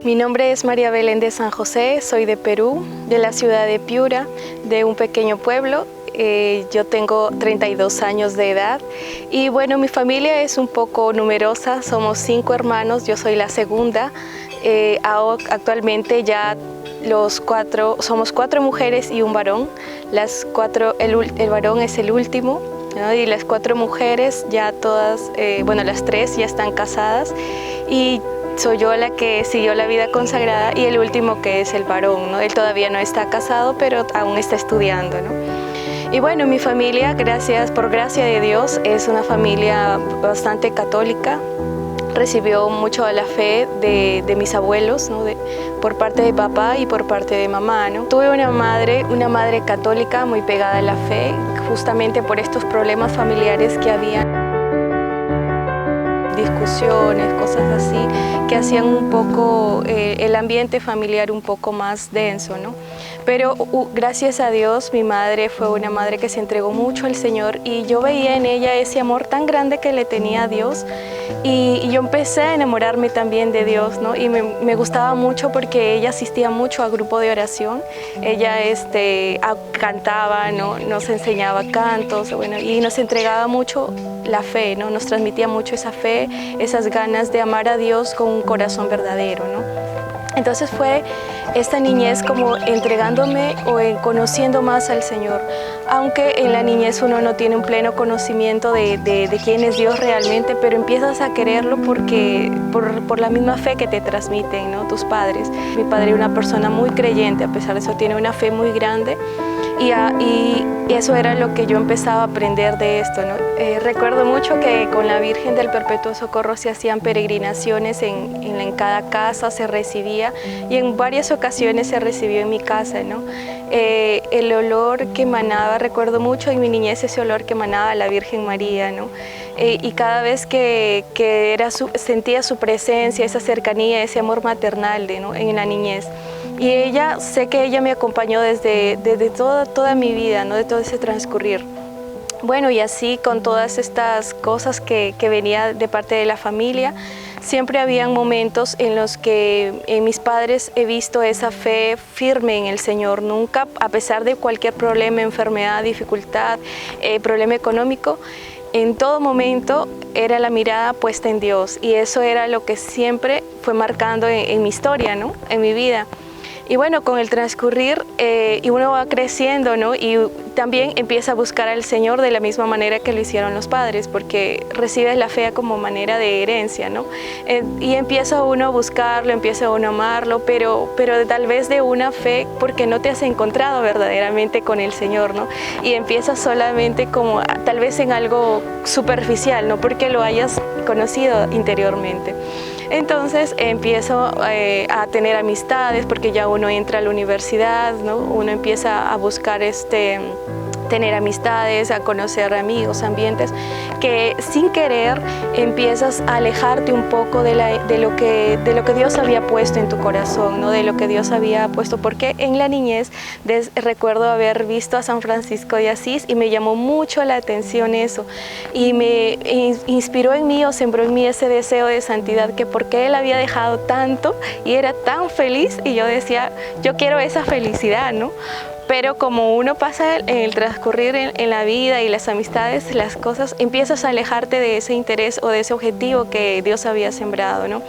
Mi nombre es María Belén de San José, soy de Perú, de la ciudad de Piura, de un pequeño pueblo. Yo tengo 32 años de edad y bueno, mi familia es un poco numerosa, somos 5 hermanos, yo soy la segunda. Actualmente ya somos 4 mujeres y un varón. El varón es el último, ¿no? Y las 4 mujeres ya todas, las 3 ya están casadas y soy yo la que siguió la vida consagrada y el último que es el varón, ¿no? Él todavía no está casado, pero aún está estudiando, ¿no? Y bueno, mi familia, por gracia de Dios, es una familia bastante católica. Recibió mucho la fe de mis abuelos, ¿no? Por parte de papá y por parte de mamá, ¿no? Tuve una madre católica muy pegada a la fe, justamente por estos problemas familiares que había. Discusiones, cosas así, que hacían un poco el ambiente familiar un poco más denso, ¿no? Pero gracias a Dios, mi madre fue una madre que se entregó mucho al Señor y yo veía en ella ese amor tan grande que le tenía a Dios y yo empecé a enamorarme también de Dios, ¿no? Y me gustaba mucho porque ella asistía mucho a grupo de oración, ella cantaba, ¿no? Nos enseñaba cantos, bueno, y nos entregaba mucho la fe, ¿no? Nos transmitía mucho esa fe, esas ganas de amar a Dios con un corazón verdadero, ¿no? Entonces fue esta niñez como entregándome o conociendo más al Señor, aunque en la niñez uno no tiene un pleno conocimiento de quién es Dios realmente, pero empiezas a quererlo por la misma fe que te transmiten, ¿no? Tus padres. Mi padre era una persona muy creyente, a pesar de eso tiene una fe muy grande. Y eso era lo que yo empezaba a aprender de esto, ¿no? Recuerdo mucho que con la Virgen del Perpetuo Socorro se hacían peregrinaciones en cada casa, se recibía y en varias ocasiones se recibió en mi casa, ¿no? El olor que emanaba, recuerdo mucho en mi niñez ese olor que emanaba la Virgen María, ¿no? Y cada vez que sentía su presencia, esa cercanía, ese amor maternal, ¿no? En la niñez. Y sé que ella me acompañó desde toda mi vida, ¿no? De todo ese transcurrir. Bueno, y así con todas estas cosas que venía de parte de la familia, siempre habían momentos en los que en mis padres he visto esa fe firme en el Señor. Nunca, a pesar de cualquier problema, enfermedad, dificultad, problema económico, en todo momento era la mirada puesta en Dios. Y eso era lo que siempre fue marcando en mi historia, ¿no? En mi vida. Y bueno, con el transcurrir y uno va creciendo, ¿no? Y también empieza a buscar al Señor de la misma manera que lo hicieron los padres, porque recibes la fe como manera de herencia, ¿no? Y empieza uno a buscarlo, empieza uno a amarlo, pero tal vez de una fe porque no te has encontrado verdaderamente con el Señor, ¿no? Y empiezas solamente como tal vez en algo superficial, no porque lo hayas conocido interiormente. Entonces empiezo a tener amistades porque ya uno entra a la universidad, ¿no? Uno empieza a buscar tener amistades, a conocer amigos, ambientes, que sin querer empiezas a alejarte un poco de lo que Dios había puesto en tu corazón, ¿no? De lo que Dios había puesto, porque en la niñez recuerdo haber visto a San Francisco de Asís y me llamó mucho la atención eso y me inspiró en mí o sembró en mí ese deseo de santidad, que porque él había dejado tanto y era tan feliz y yo decía, yo quiero esa felicidad, ¿no? Pero como uno pasa en el transcurrir en la vida y las amistades, las cosas, empiezas a alejarte de ese interés o de ese objetivo que Dios había sembrado, ¿no?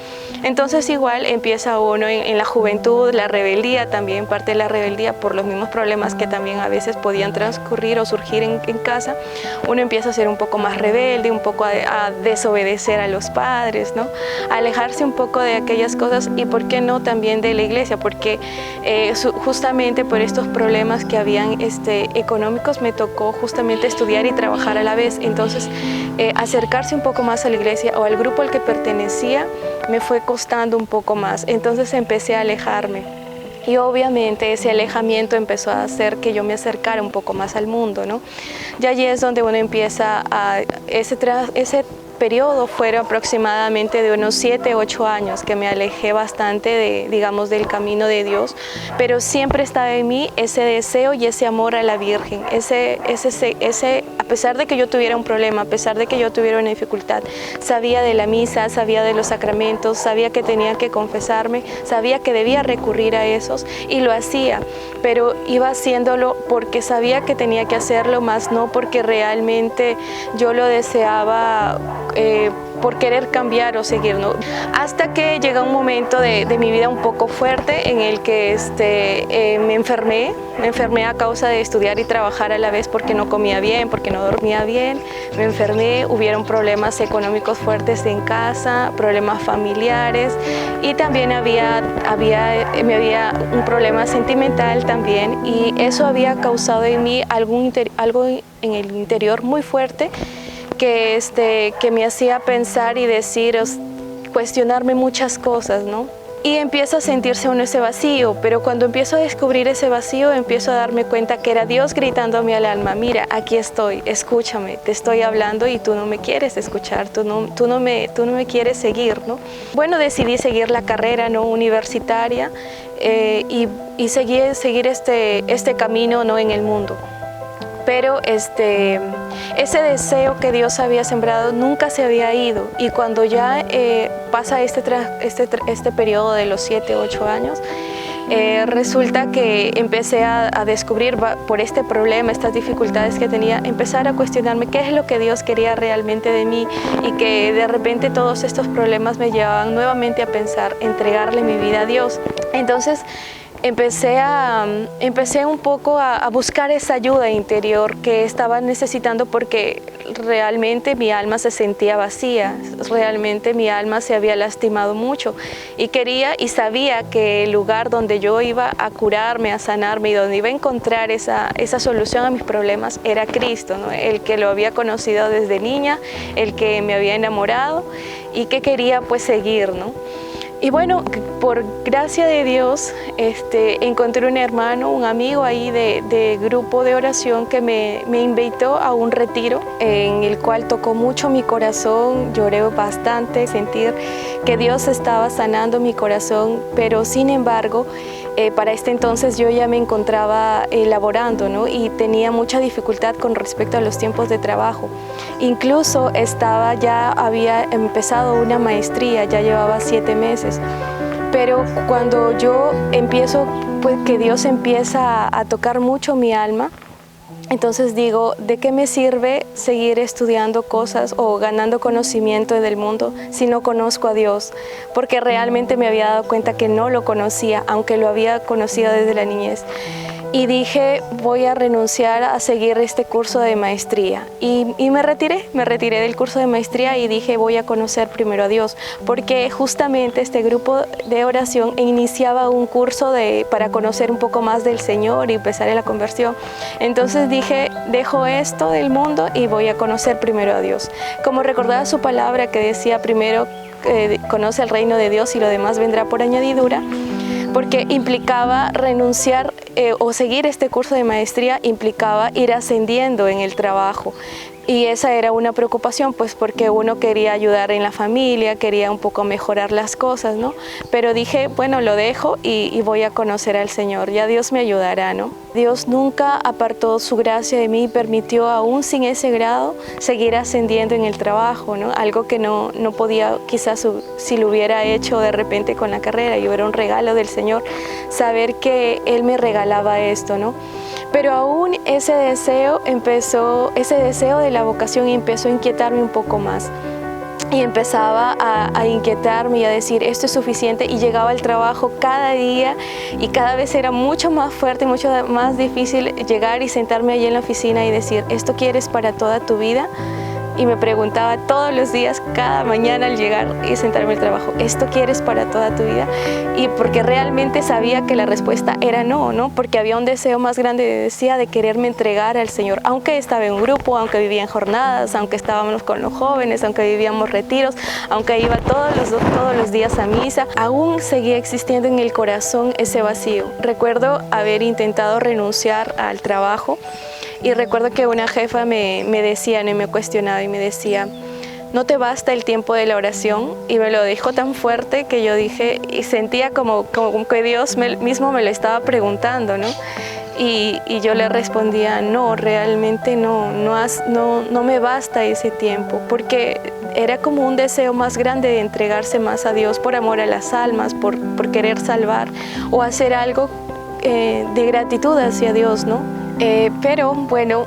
Entonces igual empieza uno en la juventud, la rebeldía también, parte de la rebeldía por los mismos problemas que también a veces podían transcurrir o surgir en casa. Uno empieza a ser un poco más rebelde, un poco a desobedecer a los padres, ¿no? A alejarse un poco de aquellas cosas y por qué no también de la iglesia, porque justamente por estos problemas que habían económicos me tocó justamente estudiar y trabajar a la vez. Entonces acercarse un poco más a la iglesia o al grupo al que pertenecía me fue costando un poco más. Entonces empecé a alejarme y obviamente ese alejamiento empezó a hacer que yo me acercara un poco más al mundo, ¿no? Y allí es donde uno empieza a ese periodo fueron aproximadamente de unos 7, 8 años que me alejé bastante digamos, del camino de Dios, pero siempre estaba en mí ese deseo y ese amor a la Virgen, a pesar de que yo tuviera un problema, a pesar de que yo tuviera una dificultad, sabía de la misa, sabía de los sacramentos, sabía que tenía que confesarme, sabía que debía recurrir a esos y lo hacía, pero iba haciéndolo porque sabía que tenía que hacerlo, más no porque realmente yo lo deseaba por querer cambiar o seguir, ¿no? Hasta que llega un momento de mi vida un poco fuerte en el que me enfermé a causa de estudiar y trabajar a la vez porque no comía bien, porque no dormía bien, me enfermé, hubieron problemas económicos fuertes en casa, problemas familiares y también había un problema sentimental también y eso había causado en mí algo en el interior muy fuerte que me hacía pensar y decir, cuestionarme muchas cosas, ¿no? Y empieza a sentirse uno ese vacío, pero cuando empiezo a descubrir ese vacío, empiezo a darme cuenta que era Dios gritándome al alma, mira, aquí estoy, escúchame, te estoy hablando y tú no me quieres escuchar, tú no me quieres seguir, ¿no? Bueno, decidí seguir la carrera, ¿no?, universitaria y seguir este camino, ¿no?, en el mundo. Pero ese deseo que Dios había sembrado nunca se había ido y cuando ya pasa este periodo de los 7, 8 años, resulta que empecé a descubrir por este problema, estas dificultades que tenía, empezar a cuestionarme qué es lo que Dios quería realmente de mí y que de repente todos estos problemas me llevaban nuevamente a pensar, entregarle mi vida a Dios. Entonces, empecé un poco a buscar esa ayuda interior que estaba necesitando porque realmente mi alma se sentía vacía, realmente mi alma se había lastimado mucho y quería y sabía que el lugar donde yo iba a curarme, a sanarme y donde iba a encontrar esa solución a mis problemas era Cristo, ¿no?, el que lo había conocido desde niña, el que me había enamorado y que quería pues seguir, ¿no? Y bueno, por gracia de Dios, encontré un hermano, un amigo ahí de grupo de oración que me invitó a un retiro en el cual tocó mucho mi corazón, lloré bastante, sentir que Dios estaba sanando mi corazón, pero sin embargo, para este entonces yo ya me encontraba laborando, ¿no?, y tenía mucha dificultad con respecto a los tiempos de trabajo. Incluso había empezado una maestría, ya llevaba 7 meses. Pero cuando yo empiezo, pues que Dios empieza a tocar mucho mi alma, entonces digo, ¿de qué me sirve seguir estudiando cosas o ganando conocimiento del mundo si no conozco a Dios? Porque realmente me había dado cuenta que no lo conocía, aunque lo había conocido desde la niñez. Y dije, voy a renunciar a seguir este curso de maestría. Y me retiré del curso de maestría y dije, voy a conocer primero a Dios. Porque justamente este grupo de oración iniciaba un curso para conocer un poco más del Señor y empezar en la conversión. Entonces dije, dejo esto del mundo y voy a conocer primero a Dios. Como recordaba su palabra que decía primero, conoce el reino de Dios y lo demás vendrá por añadidura, porque implicaba renunciar o seguir este curso de maestría implicaba ir ascendiendo en el trabajo. Y esa era una preocupación, pues porque uno quería ayudar en la familia, quería un poco mejorar las cosas, ¿no? Pero dije, bueno, lo dejo y voy a conocer al Señor, ya Dios me ayudará, ¿no? Dios nunca apartó su gracia de mí y permitió, aún sin ese grado, seguir ascendiendo en el trabajo, ¿no? Algo que no podía, quizás si lo hubiera hecho de repente con la carrera, y era un regalo del Señor, saber que Él me regalaba esto, ¿no? Pero aún ese deseo de la vocación empezó a inquietarme un poco más. Y empezaba a inquietarme y a decir, esto es suficiente, y llegaba al trabajo cada día y cada vez era mucho más fuerte, mucho más difícil llegar y sentarme allí en la oficina y decir, ¿esto quieres para toda tu vida? Y me preguntaba todos los días, cada mañana al llegar y sentarme al trabajo, ¿esto quieres para toda tu vida? Y porque realmente sabía que la respuesta era no, ¿no? Porque había un deseo más grande, decía, de quererme entregar al Señor. Aunque estaba en un grupo, aunque vivía en jornadas, aunque estábamos con los jóvenes, aunque vivíamos retiros, aunque iba todos los días a misa, aún seguía existiendo en el corazón ese vacío. Recuerdo haber intentado renunciar al trabajo. Y recuerdo que una jefa me decía, me cuestionaba y me decía, ¿no te basta el tiempo de la oración? Y me lo dijo tan fuerte que yo dije, y sentía como que Dios mismo me lo estaba preguntando, ¿no? Y yo le respondía, no, realmente no me basta ese tiempo, porque era como un deseo más grande de entregarse más a Dios por amor a las almas, por querer salvar o hacer algo de gratitud hacia Dios, ¿no? Pero bueno,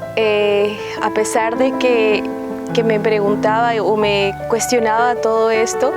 a pesar de que me preguntaba o me cuestionaba todo esto,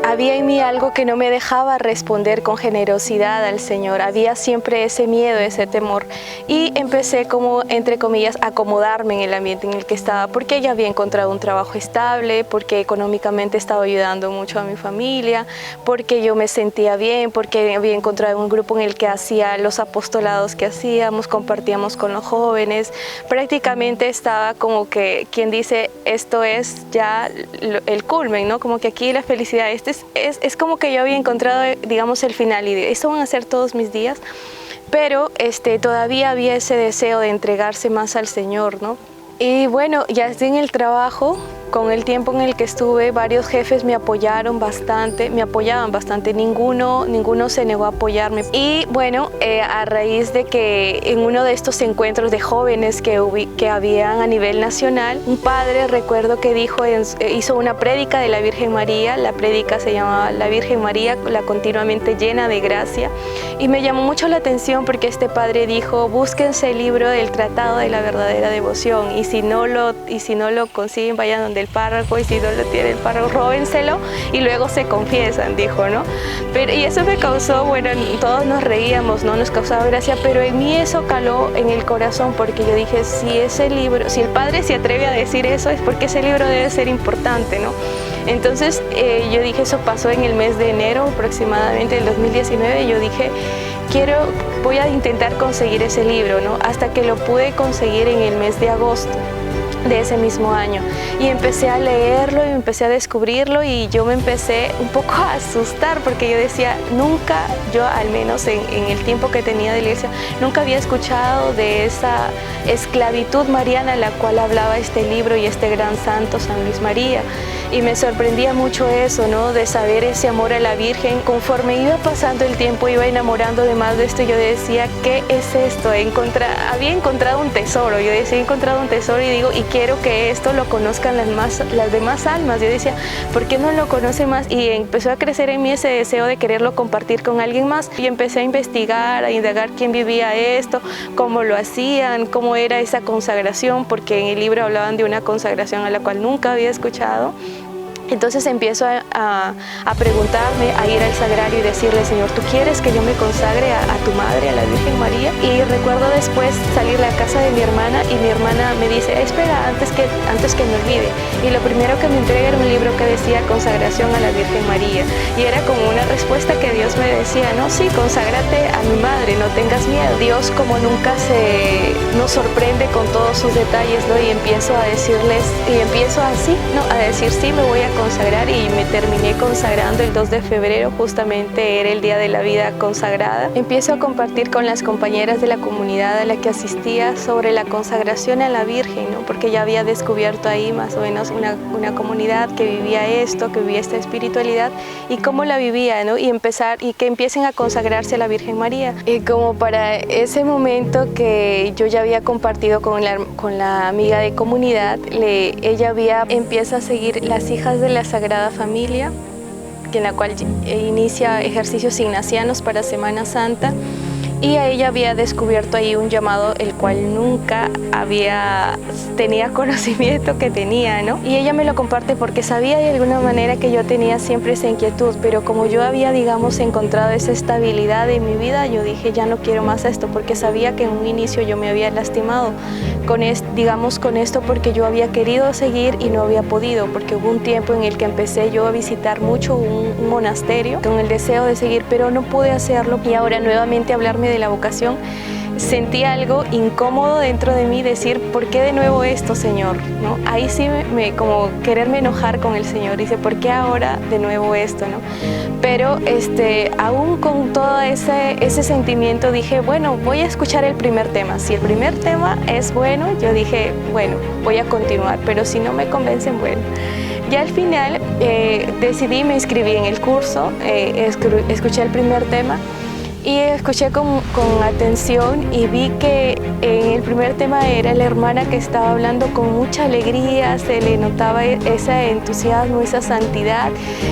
había en mí algo que no me dejaba responder con generosidad al Señor. Había siempre ese miedo, ese temor. Y empecé como, entre comillas, a acomodarme en el ambiente en el que estaba, porque ya había encontrado un trabajo estable, porque económicamente estaba ayudando mucho a mi familia, porque yo me sentía bien, porque había encontrado un grupo en el que hacía los apostolados que hacíamos, compartíamos con los jóvenes. Prácticamente estaba como que, quien dice, esto es ya el culmen, ¿no? Como que aquí la felicidad, es como que yo había encontrado, digamos, el final y esto van a ser todos mis días, pero todavía había ese deseo de entregarse más al Señor, ¿no? Y bueno, ya estoy en el trabajo. Con el tiempo en el que estuve, varios jefes me apoyaban bastante, ninguno se negó a apoyarme. Y bueno, a raíz de que en uno de estos encuentros de jóvenes que habían a nivel nacional, un padre, recuerdo que hizo una prédica de la Virgen María. La prédica se llamaba La Virgen María, la continuamente llena de gracia, y me llamó mucho la atención porque este padre dijo, búsquense el libro del Tratado de la Verdadera Devoción, y si no lo consiguen, vayan donde el párroco, y si no lo tiene el párroco, róbenselo y luego se confiesan, dijo, ¿no? Y eso me causó, bueno, todos nos reíamos, ¿no? Nos causaba gracia, pero en mí eso caló en el corazón, porque yo dije, si el padre se atreve a decir eso, es porque ese libro debe ser importante, ¿no? Entonces yo dije, eso pasó en el mes de enero aproximadamente del 2019, y yo dije, voy a intentar conseguir ese libro, ¿no? Hasta que lo pude conseguir en el mes de agosto de ese mismo año, y empecé a leerlo y empecé a descubrirlo, y yo me empecé un poco a asustar porque yo decía, yo al menos en el tiempo que tenía de iglesia, nunca había escuchado de esa esclavitud mariana la cual hablaba este libro y este gran santo San Luis María, y me sorprendía mucho eso, ¿no? De saber ese amor a la Virgen. Conforme iba pasando el tiempo, iba enamorando de más de esto, y yo decía, ¿qué es esto? Había encontrado un tesoro, yo decía, he encontrado un tesoro, y digo, y quiero que esto lo conozcan las demás almas. Yo decía, ¿por qué no lo conoce más? Y empezó a crecer en mí ese deseo de quererlo compartir con alguien más, y empecé a investigar, a indagar quién vivía esto, cómo lo hacían, cómo era esa consagración, porque en el libro hablaban de una consagración a la cual nunca había escuchado. Entonces empiezo a preguntarme, a ir al sagrario y decirle, Señor, ¿tú quieres que yo me consagre a tu madre, a la Virgen María? Y recuerdo después salir a la casa de mi hermana, y mi hermana me dice, espera, antes que me olvide. Y lo primero que me entrega era un libro que decía Consagración a la Virgen María. Y era como una respuesta que Dios me decía, no, sí, conságrate a mi madre, no tengas miedo. Dios como nunca nos sorprende con todos sus detalles, ¿no? Y empiezo a decirles, y empiezo así, ¿no? A decir, sí, me voy a consagrar, y me terminé consagrando el 2 de febrero, justamente era el día de la vida consagrada. Empiezo a compartir con las compañeras de la comunidad a la que asistía sobre la consagración a la Virgen, ¿no? Porque ya había descubierto ahí más o menos una comunidad que vivía esto, que vivía esta espiritualidad, y cómo la vivía, ¿no? Y que empiecen a consagrarse a la Virgen María. Y como para ese momento que yo ya había compartido con la amiga de comunidad, ella empieza a seguir las hijas de la Sagrada Familia, en la cual inicia ejercicios ignacianos para Semana Santa, y a ella había descubierto ahí un llamado el cual nunca tenía conocimiento que tenía, ¿no? Y ella me lo comparte porque sabía de alguna manera que yo tenía siempre esa inquietud, pero como yo había, digamos, encontrado esa estabilidad en mi vida, yo dije, ya no quiero más esto, porque sabía que en un inicio yo me había lastimado con esto, porque yo había querido seguir y no había podido, porque hubo un tiempo en el que empecé yo a visitar mucho un monasterio con el deseo de seguir, pero no pude hacerlo, y ahora nuevamente hablarme de la vocación, sentí algo incómodo dentro de mí, decir, ¿por qué de nuevo esto, Señor? ¿No? Ahí sí como quererme enojar con el Señor, dice, ¿por qué ahora de nuevo esto? ¿No? Pero aún con todo ese sentimiento dije, bueno, voy a escuchar el primer tema. Si el primer tema es bueno, yo dije, bueno, voy a continuar, pero si no me convencen, bueno. ya al final decidí, me inscribí en el curso, escuché el primer tema y escuché con atención y vi que en el primer tema era la hermana que estaba hablando con mucha alegría, se le notaba ese entusiasmo, esa santidad.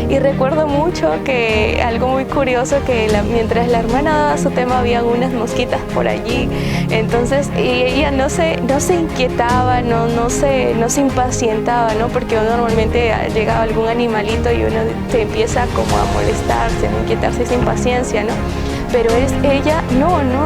Y recuerdo mucho que algo muy curioso, que mientras la hermana daba su tema había unas mosquitas por allí. Entonces, y ella no se inquietaba, no se impacientaba, ¿no? Porque normalmente llegaba algún animalito y uno se empieza como a molestarse, a inquietarse, esa impaciencia, ¿no? Pero ella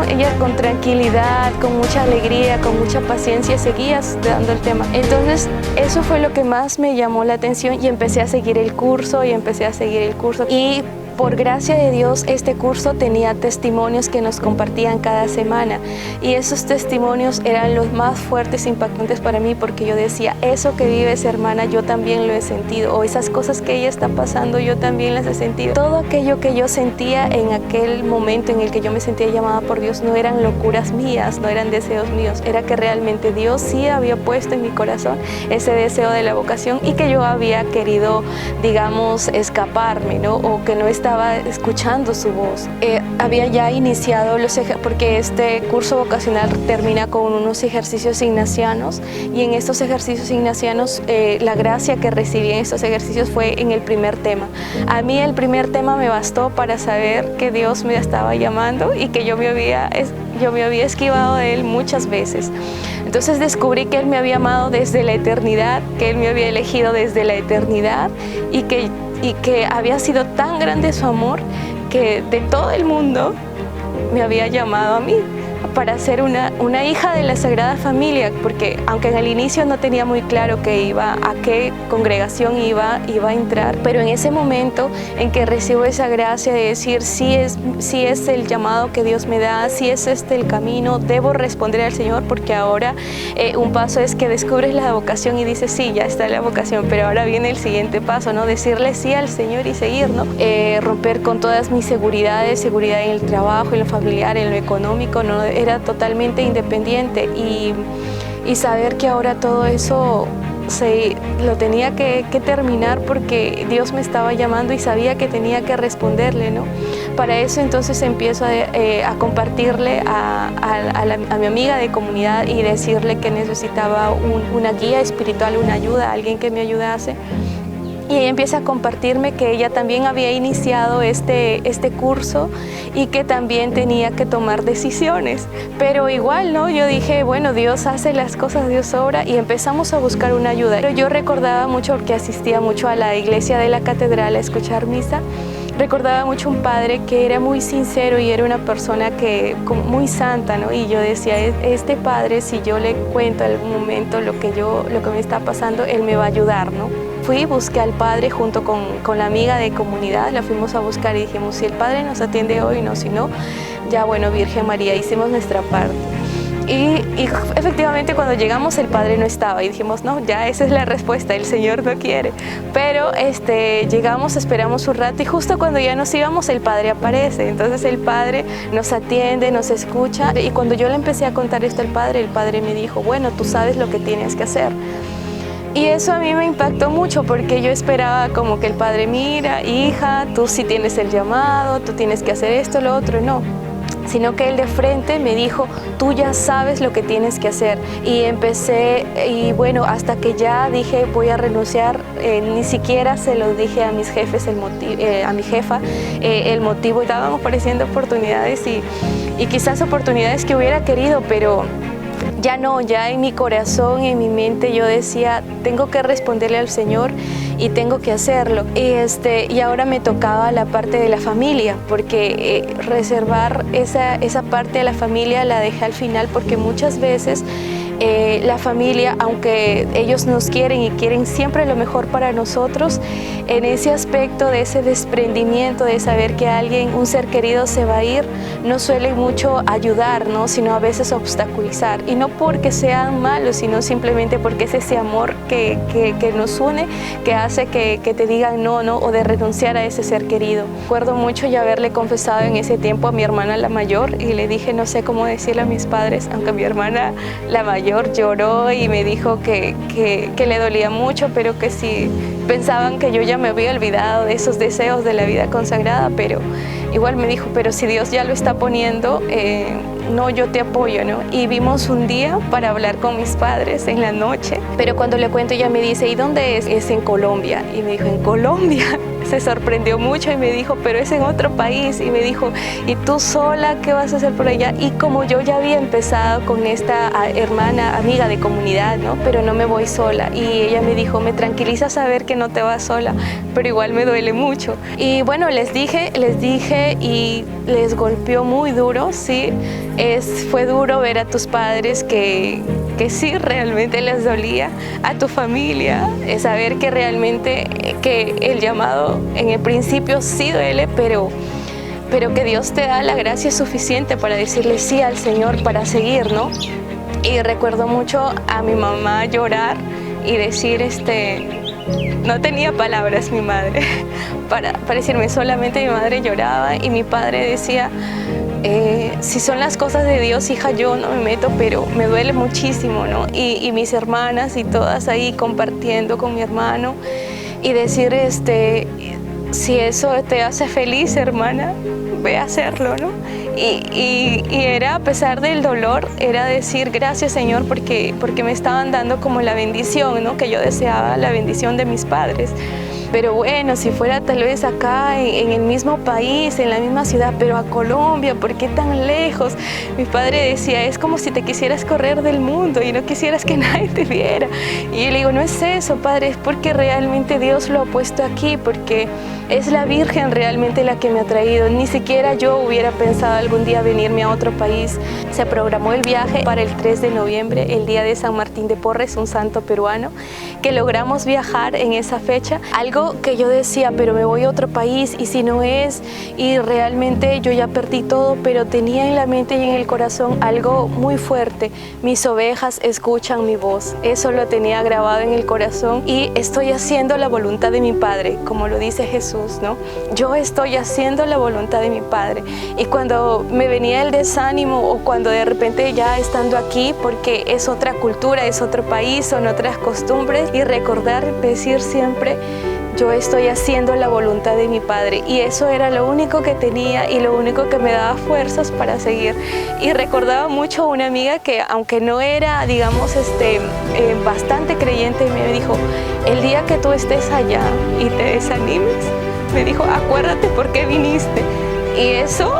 ella con tranquilidad, con mucha alegría, con mucha paciencia seguía dando el tema. Entonces eso fue lo que más me llamó la atención y empecé a seguir el curso y por gracia de Dios, este curso tenía testimonios que nos compartían cada semana y esos testimonios eran los más fuertes e impactantes para mí, porque yo decía, eso que vive esa hermana yo también lo he sentido, o esas cosas que ella está pasando yo también las he sentido. Todo aquello que yo sentía en aquel momento en el que yo me sentía llamada por Dios no eran locuras mías, no eran deseos míos, era que realmente Dios sí había puesto en mi corazón ese deseo de la vocación y que yo había querido, digamos, escaparme, ¿no? O que no estaba escuchando su voz. Había ya iniciado porque este curso vocacional termina con unos ejercicios ignacianos, y en estos ejercicios ignacianos la gracia que recibí en estos ejercicios fue en el primer tema. A mí el primer tema me bastó para saber que Dios me estaba llamando y que yo me había esquivado de Él muchas veces. Entonces descubrí que Él me había amado desde la eternidad, que Él me había elegido desde la eternidad y que había sido tan grande su amor que de todo el mundo me había llamado a mí para ser una hija de la Sagrada Familia, porque aunque en el inicio no tenía muy claro a qué congregación iba a entrar, pero en ese momento en que recibo esa gracia de decir sí es el llamado que Dios me da, sí es este el camino, debo responder al Señor, porque ahora un paso es que descubres la vocación y dices sí, ya está la vocación, pero ahora viene el siguiente paso, ¿no? Decirle sí al Señor y seguir, ¿no? Romper con todas mis seguridad en el trabajo, en lo familiar, en lo económico, ¿no? Era totalmente independiente y saber que ahora todo eso lo tenía que terminar porque Dios me estaba llamando y sabía que tenía que responderle, ¿no? Para eso entonces empiezo a compartirle a mi amiga de comunidad y decirle que necesitaba una guía espiritual, una ayuda, alguien que me ayudase. Y ella empieza a compartirme que ella también había iniciado este curso y que también tenía que tomar decisiones. Pero igual, ¿no? Yo dije, bueno, Dios hace las cosas, Dios obra, y empezamos a buscar una ayuda. Pero yo recordaba mucho, porque asistía mucho a la iglesia de la catedral a escuchar misa, recordaba mucho un padre que era muy sincero y era una persona muy santa, ¿no? Y yo decía, este padre, si yo le cuento en algún momento lo que me está pasando, él me va a ayudar, ¿no? Busqué al padre junto con la amiga de comunidad, la fuimos a buscar y dijimos, si el padre nos atiende hoy, no, si no, ya bueno, Virgen María, hicimos nuestra parte. Y efectivamente cuando llegamos el padre no estaba y dijimos, no, ya esa es la respuesta, el Señor no quiere. Pero llegamos, esperamos un rato y justo cuando ya nos íbamos el padre aparece. Entonces el padre nos atiende, nos escucha, y cuando yo le empecé a contar esto al padre, el padre me dijo, bueno, tú sabes lo que tienes que hacer. Y eso a mí me impactó mucho porque yo esperaba como que el padre, mira, hija, tú sí tienes el llamado, tú tienes que hacer esto, lo otro, no. Sino que él de frente me dijo, tú ya sabes lo que tienes que hacer. Y empecé, y bueno, hasta que ya dije, voy a renunciar, ni siquiera se lo dije a mis jefes, a mi jefa, el motivo. Estaban ofreciendo oportunidades y quizás oportunidades que hubiera querido, pero ya no, ya en mi corazón, en mi mente yo decía, tengo que responderle al Señor y tengo que hacerlo. Y ahora me tocaba la parte de la familia, porque reservar esa parte de la familia la dejé al final, porque muchas veces la familia, aunque ellos nos quieren y quieren siempre lo mejor para nosotros, en ese aspecto de ese desprendimiento, de saber que un ser querido se va a ir, no suele mucho ayudar, ¿no? Sino a veces obstaculizar. Y no porque sean malos, sino simplemente porque es ese amor que nos une, que hace que te digan no, o de renunciar a ese ser querido. Recuerdo mucho ya haberle confesado en ese tiempo a mi hermana la mayor y le dije, no sé cómo decirle a mis padres, aunque mi hermana la mayor lloró y me dijo que le dolía mucho, pero que pensaban que yo ya me había olvidado de esos deseos de la vida consagrada, pero igual me dijo, pero si Dios ya lo está poniendo, no, yo te apoyo, ¿no? Y vimos un día para hablar con mis padres en la noche, pero cuando le cuento ella me dice, ¿y dónde es? Es en Colombia. Y me dijo, ¿en Colombia? Se sorprendió mucho y me dijo, pero es en otro país. Y me dijo, ¿y tú sola qué vas a hacer por allá? Y como yo ya había empezado con esta hermana, amiga de comunidad, ¿no? Pero no me voy sola. Y ella me dijo, me tranquiliza saber que no te vas sola, pero igual me duele mucho. Y bueno, les dije y les golpeó muy duro, sí. Fue duro ver a tus padres que sí realmente les dolía, a tu familia, saber que realmente que el llamado en el principio sí duele, pero que Dios te da la gracia suficiente para decirle sí al Señor, para seguir, ¿no? Y recuerdo mucho a mi mamá llorar y decir, no tenía palabras mi madre para decirme, solamente mi madre lloraba y mi padre decía, si son las cosas de Dios, hija, yo no me meto, pero me duele muchísimo, ¿no? Y mis hermanas y todas ahí compartiendo con mi hermano y decir, si eso te hace feliz, hermana, ve a hacerlo, ¿no? Y era, a pesar del dolor, era decir gracias, Señor, porque me estaban dando como la bendición, ¿no? Que yo deseaba, la bendición de mis padres. Pero bueno, si fuera tal vez acá en el mismo país, en la misma ciudad, pero a Colombia, ¿por qué tan lejos? Mi padre decía, es como si te quisieras correr del mundo y no quisieras que nadie te viera. Y yo le digo, no es eso, padre, es porque realmente Dios lo ha puesto aquí, porque es la Virgen realmente la que me ha traído. Ni siquiera yo hubiera pensado algún día venirme a otro país. Se programó el viaje para el 3 de noviembre, el día de San Martín de Porres, un santo peruano, que logramos viajar en esa fecha. Algo que yo decía, pero me voy a otro país y si no es, y realmente yo ya perdí todo, pero tenía en la mente y en el corazón algo muy fuerte: mis ovejas escuchan mi voz. Eso lo tenía grabado en el corazón y estoy haciendo la voluntad de mi Padre, como lo dice Jesús, ¿no? Yo estoy haciendo la voluntad de mi Padre. Y cuando me venía el desánimo o cuando de repente ya estando aquí, porque es otra cultura, es otro país, son otras costumbres, y recordar, decir siempre, yo estoy haciendo la voluntad de mi Padre, y eso era lo único que tenía y lo único que me daba fuerzas para seguir. Y recordaba mucho a una amiga que, aunque no era, digamos, bastante creyente, me dijo, el día que tú estés allá y te desanimes, me dijo, acuérdate por qué viniste. Y eso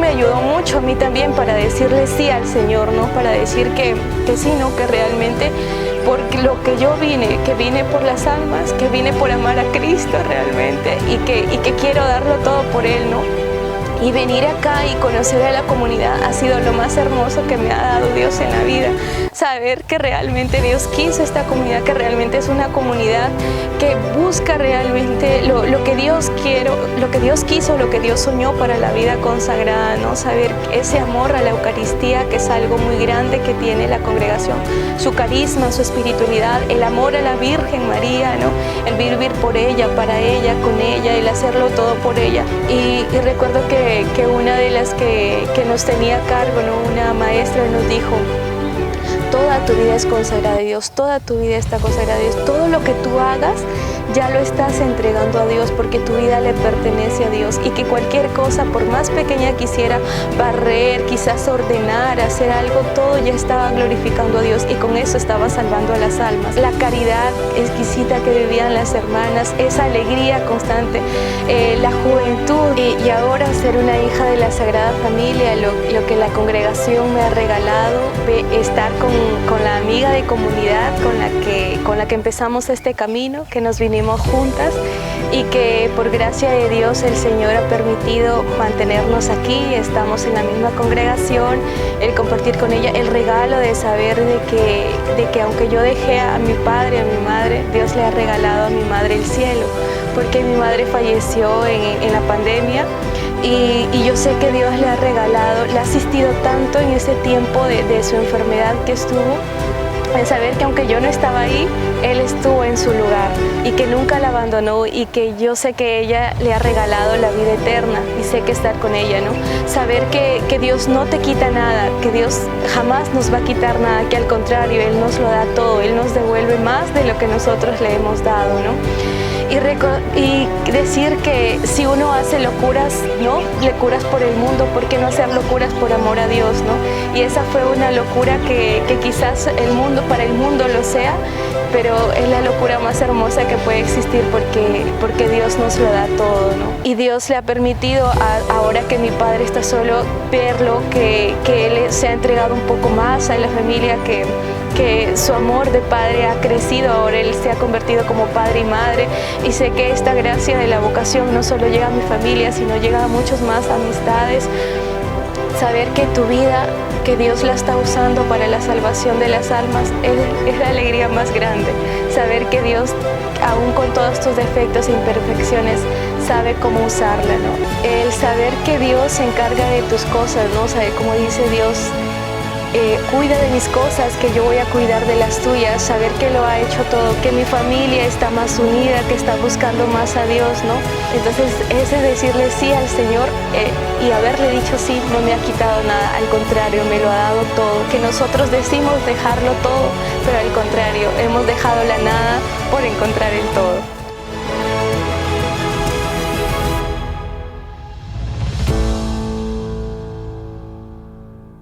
me ayudó mucho a mí también para decirle sí al Señor, ¿no? Para decir que sí, ¿no? Que realmente porque lo que yo vine, que vine por las almas, que vine por amar a Cristo realmente y que quiero darlo todo por Él, ¿no? Y venir acá y conocer a la comunidad ha sido lo más hermoso que me ha dado Dios en la vida. Saber que realmente Dios quiso esta comunidad, que realmente es una comunidad que busca realmente lo que Dios quiere, lo que Dios quiso, lo que Dios soñó para la vida consagrada, ¿no? Saber ese amor a la Eucaristía, que es algo muy grande que tiene la congregación, su carisma, su espiritualidad, el amor a la Virgen María, ¿no? El vivir por ella, para ella, con ella, el hacerlo todo por ella. Y recuerdo que una de las que nos tenía a cargo, ¿no? Una maestra nos dijo, toda tu vida es consagrada a Dios, toda tu vida está consagrada a Dios, todo lo que tú hagas ya lo estás entregando a Dios, porque tu vida le pertenece a Dios, y que cualquier cosa, por más pequeña que hiciera, barrer, quizás ordenar, hacer algo, todo ya estaba glorificando a Dios, y con eso estaba salvando a las almas. La caridad exquisita que vivían las hermanas, esa alegría constante, la juventud, y ahora ser una hija de la Sagrada Familia, lo que la congregación me ha regalado, estar con la amiga de comunidad con la que empezamos este camino, que nos vinimos juntas, y que por gracia de Dios el Señor ha permitido mantenernos aquí, estamos en la misma congregación, el compartir con ella, el regalo de saber de que aunque yo dejé a mi padre, a mi madre, Dios le ha regalado a mi madre el cielo, porque mi madre falleció en la pandemia. Y yo sé que Dios le ha regalado, le ha asistido tanto en ese tiempo de su enfermedad que estuvo, en saber que aunque yo no estaba ahí, Él estuvo en su lugar y que nunca la abandonó y que yo sé que ella le ha regalado la vida eterna y sé que estar con ella, ¿no? Saber que Dios no te quita nada, que Dios jamás nos va a quitar nada, que al contrario, Él nos lo da todo, Él nos devuelve más de lo que nosotros le hemos dado, ¿no? Y decir que si uno hace locuras, ¿no? Locuras por el mundo, ¿por qué no hacer locuras por amor a Dios, ¿no? Y esa fue una locura que quizás para el mundo lo sea, pero es la locura más hermosa que puede existir porque Dios nos lo da todo, ¿no? Y Dios le ha permitido, ahora que mi padre está solo, verlo, que Él se ha entregado un poco más a la familia, que su amor de padre ha crecido, ahora Él se ha convertido como padre y madre, y sé que esta gracia de la vocación no solo llega a mi familia, sino llega a muchos más amistades. Saber que tu vida, que Dios la está usando para la salvación de las almas, es la alegría más grande. Saber que Dios, aún con todos tus defectos e imperfecciones, sabe cómo usarla, ¿no? El saber que Dios se encarga de tus cosas, ¿no? Saber, como dice Dios, cuida de mis cosas, que yo voy a cuidar de las tuyas, saber que lo ha hecho todo, que mi familia está más unida, que está buscando más a Dios, ¿no? Entonces ese decirle sí al Señor y haberle dicho sí no me ha quitado nada, al contrario, me lo ha dado todo, que nosotros decimos dejarlo todo, pero al contrario, hemos dejado la nada por encontrar el todo.